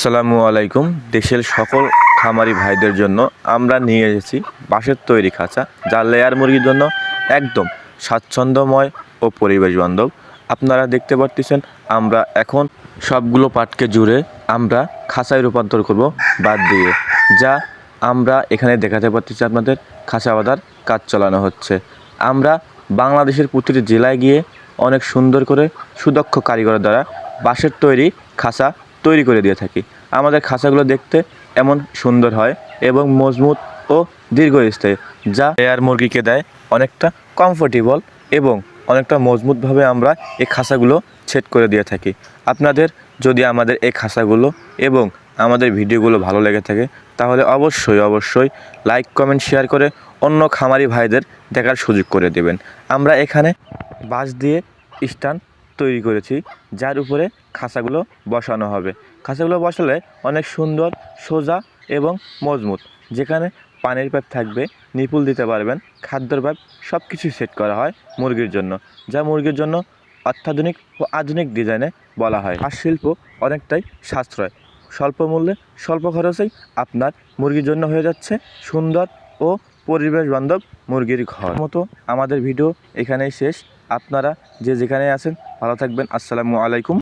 আসসালামু আলাইকুম। দেশের সকল খামারি ভাইদের জন্য আমরা নিয়ে এসেছি বাঁশের তৈরি খাঁচা, যা লেয়ার মুরগির জন্য একদম স্বাচ্ছন্দ্যময় ও পরিবেশ বান্ধব। আপনারা দেখতে পাচ্ছেন আমরা এখন সবগুলো পাটকে জুড়ে আমরা খাঁচায় রূপান্তর করব বাদ দিয়ে, যা আমরা এখানে দেখাতে পাচ্ছি আপনাদের খাঁচা বাঁধার কাজ চালানো হচ্ছে। আমরা বাংলাদেশের প্রতিটি জেলায় গিয়ে অনেক সুন্দর করে সুদক্ষ কারিগরের দ্বারা বাঁশের তৈরি খাঁচা তৈরি করে দিয়ে থাকি। আমাদের খাঁচাগুলো দেখতে এমন সুন্দর হয় এবং মজবুত ও দীর্ঘস্থায়ী, যা লেয়ার মুরগিকে দেয় অনেকটা কমফোর্টেবল এবং অনেকটা মজবুতভাবে আমরা এই খাঁচাগুলো সেট করে দিয়ে থাকি। আপনাদের যদি আমাদের এই খাঁচাগুলো এবং আমাদের ভিডিওগুলো ভালো লেগে থাকে তাহলে অবশ্যই লাইক কমেন্ট শেয়ার করে অন্য খামারি ভাইদের দেখার সুযোগ করে দেবেন। আমরা এখানে বাঁশ দিয়ে স্ট্যান্ড তৈরি করেছি, যার উপরে খাঁচাগুলো বসানো হবে। খাঁচাগুলো বসালে অনেক সুন্দর, সোজা এবং মজবুত, যেখানে পানির পাইপ থাকবে, নিপুল দিতে পারবেন, খাদ্যর পাইপ সব কিছুই সেট করা হয় মুরগির জন্য, যা মুরগির জন্য অত্যাধুনিক ও আধুনিক ডিজাইনে বলা হয়। আর শিল্প অনেকটাই সাশ্রয়, স্বল্প মূল্যে স্বল্প খরচেই আপনার মুরগির জন্য হয়ে যাচ্ছে সুন্দর ও পরিবেশ বান্ধব মুরগির ঘর। মতো আমাদের ভিডিও এখানেই শেষ। আপনারা যে যেখানে আছেন ভালো থাকবেন। আসসালামু আলাইকুম।